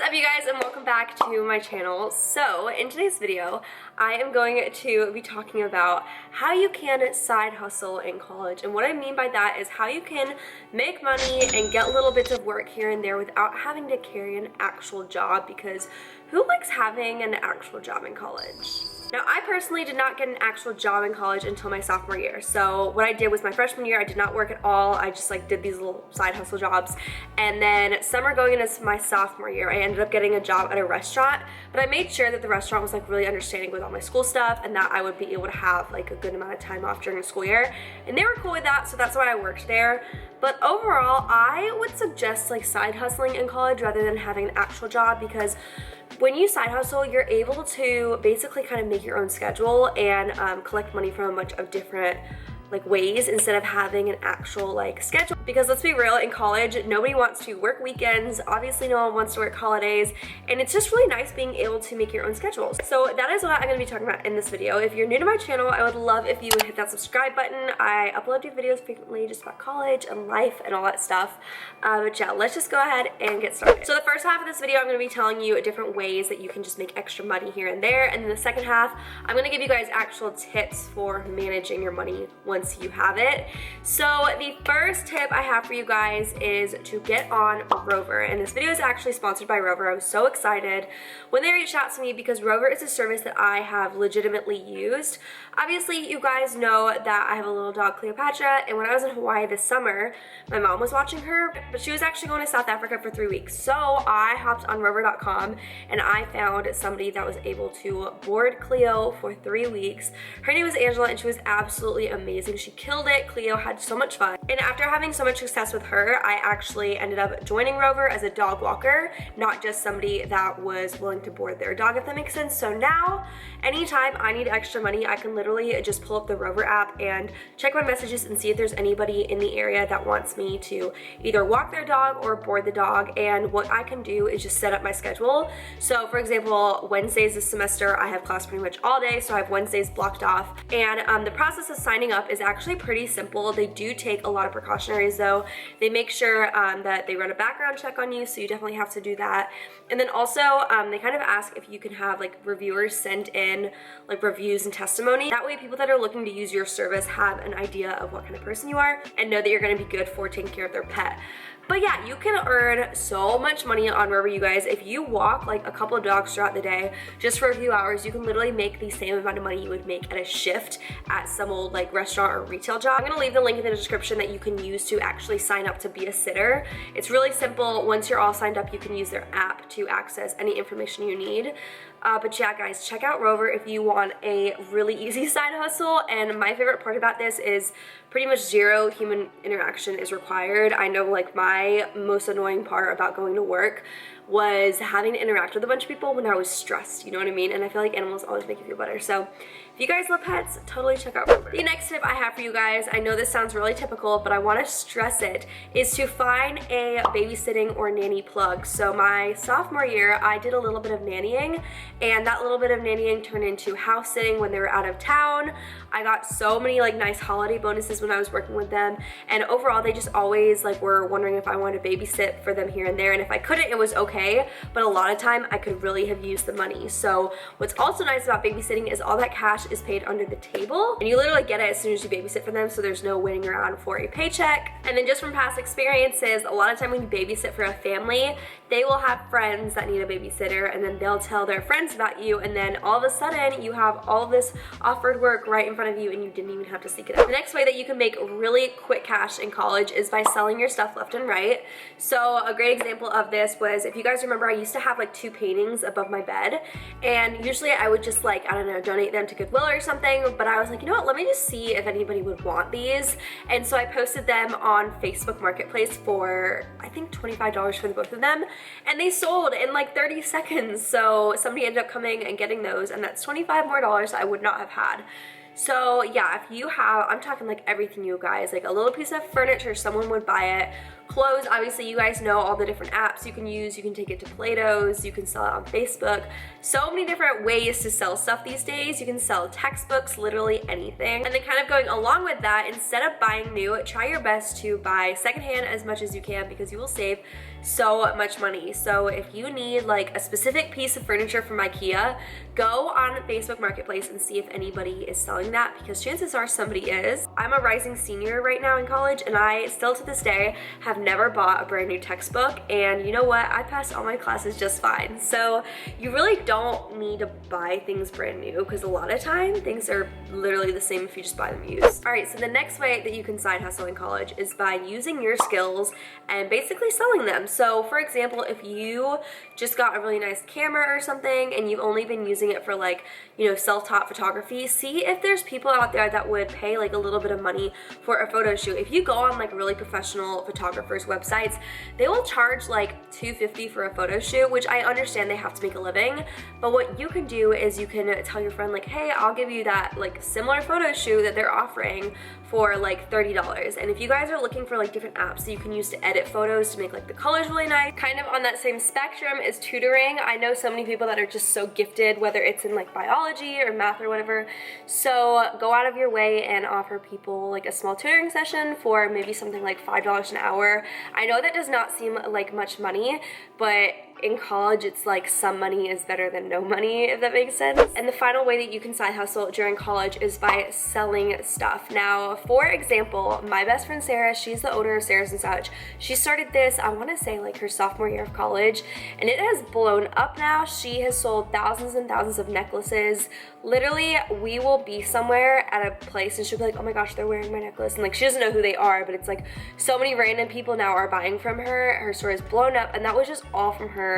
What's up, you guys, and welcome back to my channel. So in today's video I am going to be talking about how you can side hustle in college, and what I mean by that is how you can make money and get little bits of work here and there without having to carry an actual job, because who likes having an actual job in college? Now, I personally did not get an actual job in college until my sophomore year. So what I did was my freshman year, I did not work at all. I just did these little side hustle jobs. And then summer going into my sophomore year, I ended up getting a job at a restaurant, but I made sure that the restaurant was really understanding with all my school stuff and that I would be able to have a good amount of time off during the school year. And they were cool with that, so that's why I worked there. But overall, I would suggest side hustling in college rather than having an actual job, because when you side hustle, you're able to basically kind of make your own schedule and collect money from a bunch of different ways instead of having an actual schedule. Because let's be real, in college nobody wants to work weekends, obviously no one wants to work holidays, and it's just really nice being able to make your own schedules. So that is what I'm going to be talking about in this video. If you're new to my channel, I would love if you would hit that subscribe button. I upload new videos frequently just about college and life and all that stuff. But yeah, let's just go ahead and get started. So the first half of this video I'm going to be telling you different ways that you can just make extra money here and there, and then the second half I'm going to give you guys actual tips for managing your money once you have it. So the first tip I have for you guys is to get on ROVER, and this video is actually sponsored by ROVER. I was so excited when they reached out to me because ROVER is a service that I have legitimately used. Obviously, you guys know that I have a little dog, Cleopatra, and when I was in Hawaii this summer, my mom was watching her, but she was actually going to South Africa for 3 weeks. So I hopped on rover.com and I found somebody that was able to board Cleo for 3 weeks. Her name was Angela and she was absolutely amazing. She killed it. Cleo had so much fun. And after having so much success with her, I actually ended up joining ROVER as a dog walker, not just somebody that was willing to board their dog, if that makes sense. So now, anytime I need extra money, I can literally just pull up the ROVER app and check my messages and see if there's anybody in the area that wants me to either walk their dog or board the dog. And what I can do is just set up my schedule. So for example, Wednesdays this semester, I have class pretty much all day, so I have Wednesdays blocked off. And the process of signing up is actually pretty simple. They do take a lot of precautionaries though. They make sure that they run a background check on you, so you definitely have to do that. And then also they kind of ask if you can have reviewers send in reviews and testimony. That way people that are looking to use your service have an idea of what kind of person you are and know that you're going to be good for taking care of their pet. But yeah, you can earn so much money on ROVER, you guys. If you walk a couple of dogs throughout the day just for a few hours, you can literally make the same amount of money you would make at a shift at some old restaurant or retail job. I'm gonna leave the link in the description that you can use to actually sign up to be a sitter. It's really simple. Once you're all signed up, you can use their app to access any information you need. But yeah, guys, check out ROVER if you want a really easy side hustle. And my favorite part about this is pretty much zero human interaction is required. I know my most annoying part about going to work was having to interact with a bunch of people when I was stressed, you know what I mean? And I feel like animals always make you feel better. So if you guys love pets, totally check out ROVER. The next tip I have for you guys, I know this sounds really typical, but I want to stress it, is to find a babysitting or nanny plug. So my sophomore year, I did a little bit of nannying, and that little bit of nannying turned into house sitting when they were out of town. I got so many nice holiday bonuses when I was working with them, and overall they just always were wondering if I wanted to babysit for them here and there, and if I couldn't, it was okay, but a lot of time I could really have used the money. So what's also nice about babysitting is all that cash is paid under the table, and you literally get it as soon as you babysit for them, so there's no waiting around for a paycheck. And then just from past experiences, a lot of time when you babysit for a family, they will have friends that need a babysitter, and then they'll tell their friends about you, and then all of a sudden you have all this offered work right in front of you and you didn't even have to seek it out. The next way that you can make really quick cash in college is by selling your stuff left and right. So a great example of this was, if you guys remember, I used to have 2 paintings above my bed, and usually I would just I don't know, donate them to Goodwill or something, but I was you know what, let me just see if anybody would want these. And so I posted them on Facebook Marketplace for I think $25 for the both of them, and they sold in 30 seconds. So somebody ended up coming and getting those, and that's $25 more I would not have had. So yeah, if you have, I'm talking everything, you guys, a little piece of furniture, someone would buy it. Clothes, obviously you guys know all the different apps you can use. You can take it to Plato's, you can sell it on Facebook. So many different ways to sell stuff these days. You can sell textbooks, literally anything. And then kind of going along with that, instead of buying new, try your best to buy secondhand as much as you can, because you will save so much money. So if you need like a specific piece of furniture from IKEA, go on Facebook Marketplace and see if anybody is selling that, because chances are somebody is. I'm a rising senior right now in college, and I still to this day have never bought a brand new textbook, and you know what, I passed all my classes just fine. So you really don't need to buy things brand new, because a lot of time things are literally the same if you just buy them used. All right, so the next way that you can side hustle in college is by using your skills and basically selling them. So for example, if you just got a really nice camera or something and you've only been using it for like, you know, self-taught photography, see if there's people out there that would pay like a little bit of money for a photo shoot. If you go on like really professional photographers websites, they will charge like $250 for a photo shoot, which I understand they have to make a living, but what you can do is you can tell your friend like, hey, I'll give you that like similar photo shoot that they're offering for like $30. And if you guys are looking for like different apps that you can use to edit photos to make like the colors really nice, kind of on that same spectrum is tutoring. I know so many people that are just so gifted, whether it's in like biology or math or whatever. So go out of your way and offer people like a small tutoring session for maybe something like $5 an hour. I know that does not seem like much money, but in college, it's like some money is better than no money, if that makes sense. And the final way that you can side hustle during college is by selling stuff. Now, for example, my best friend Sarah, she's the owner of Sarah's and Such. She started this, I want to say like her sophomore year of college, and it has blown up now. She has sold thousands and thousands of necklaces. Literally, we will be somewhere at a place and she'll be like, oh my gosh, they're wearing my necklace. And like, she doesn't know who they are, but it's like so many random people now are buying from her. Her store is blown up, and that was just all from her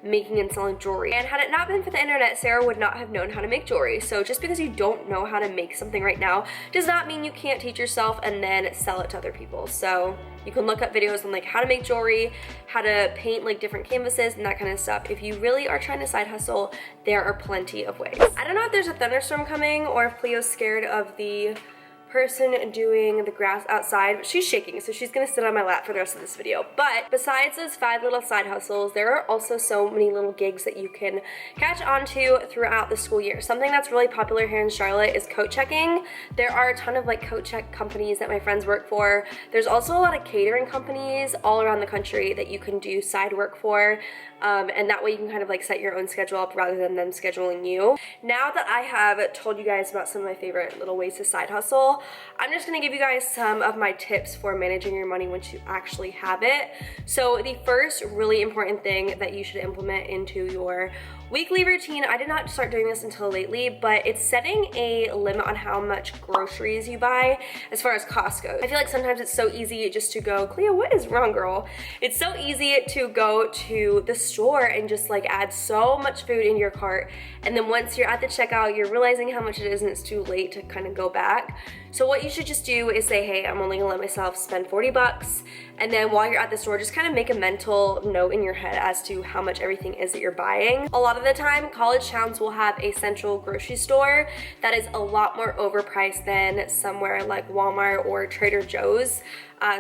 making and selling jewelry. And had it not been for the internet, Sarah would not have known how to make jewelry. So just because you don't know how to make something right now does not mean you can't teach yourself and then sell it to other people. So you can look up videos on like how to make jewelry, how to paint like different canvases and that kind of stuff. If you really are trying to side hustle, there are plenty of ways. I don't know if there's a thunderstorm coming or if Cleo's scared of the person doing the grass outside, but she's shaking, so she's gonna sit on my lap for the rest of this video. But besides those 5 little side hustles, there are also so many little gigs that you can catch on to throughout the school year. Something that's really popular here in Charlotte is coat checking. There are a ton of like coat check companies that my friends work for. There's also a lot of catering companies all around the country that you can do side work for. And that way you can kind of like set your own schedule up rather than them scheduling you. Now that I have told you guys about some of my favorite little ways to side hustle, I'm just gonna give you guys some of my tips for managing your money once you actually have it. So the first really important thing that you should implement into your weekly routine, I did not start doing this until lately, but it's setting a limit on how much groceries you buy as far as cost goes. I feel like sometimes it's so easy just to go, Cleo, what is wrong, girl? It's so easy to go to the store and just like add so much food in your cart, and then once you're at the checkout, you're realizing how much it is and it's too late to kind of go back. So what you should just do is say, hey, I'm only gonna let myself spend 40 bucks. And then while you're at the store, just kind of make a mental note in your head as to how much everything is that you're buying. A lot of the time, college towns will have a central grocery store that is a lot more overpriced than somewhere like Walmart or Trader Joe's.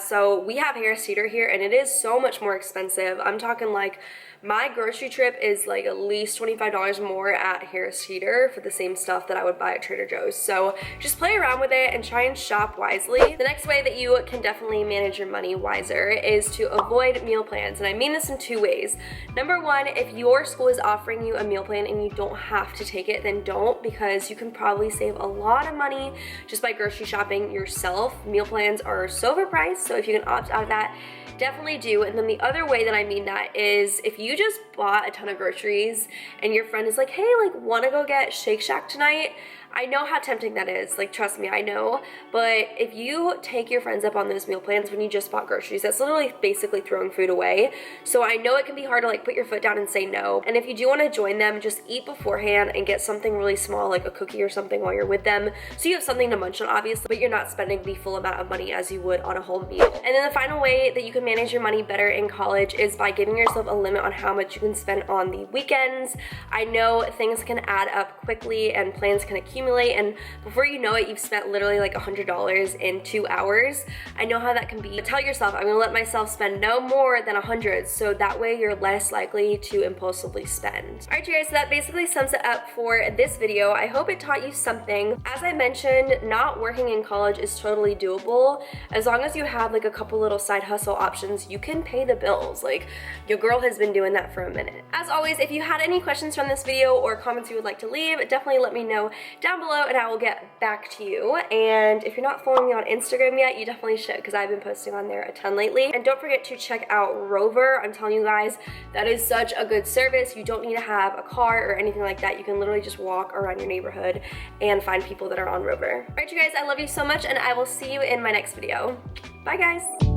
So we have Harris Teeter here, and it is so much more expensive. I'm talking like my grocery trip is like at least $25 more at Harris Teeter for the same stuff that I would buy at Trader Joe's. So just play around with it and try and shop wisely. The next way that you can definitely manage your money wiser is to avoid meal plans. And I mean this in 2 ways. Number one, if your school is offering you a meal plan and you don't have to take it, then don't, because you can probably save a lot of money just by grocery shopping yourself. Meal plans are so overpriced, so if you can opt out of that, definitely do. And then the other way that I mean that is if you just bought a ton of groceries and your friend is like, hey, like, wanna go get Shake Shack tonight? I know how tempting that is, like, trust me, I know. But if you take your friends up on those meal plans when you just bought groceries, that's literally basically throwing food away. So I know it can be hard to like put your foot down and say no. And if you do want to join them, just eat beforehand and get something really small, like a cookie or something while you're with them, so you have something to munch on, obviously, but you're not spending the full amount of money as you would on a whole meal. And then the final way that you can manage your money better in college is by giving yourself a limit on how much you can spend on the weekends. I know things can add up quickly and plans can accumulate accumulate, and before you know it, you've spent literally like $100 in 2 hours. I know how that can be. Tell yourself, I'm gonna let myself spend no more than 100, so that way you're less likely to impulsively spend. Alright you guys, so that basically sums it up for this video. I hope it taught you something. As I mentioned, not working in college is totally doable. As long as you have like a couple little side hustle options, you can pay the bills. Like, your girl has been doing that for a minute. As always, if you had any questions from this video or comments you would like to leave, definitely let me know down below and I will get back to you. And if you're not following me on Instagram yet, you definitely should, because I've been posting on there a ton lately. And don't forget to check out Rover. I'm telling you guys, that is such a good service. You don't need to have a car or anything like that. You can literally just walk around your neighborhood and find people that are on Rover. Alright you guys, I love you so much and I will see you in my next video. Bye guys!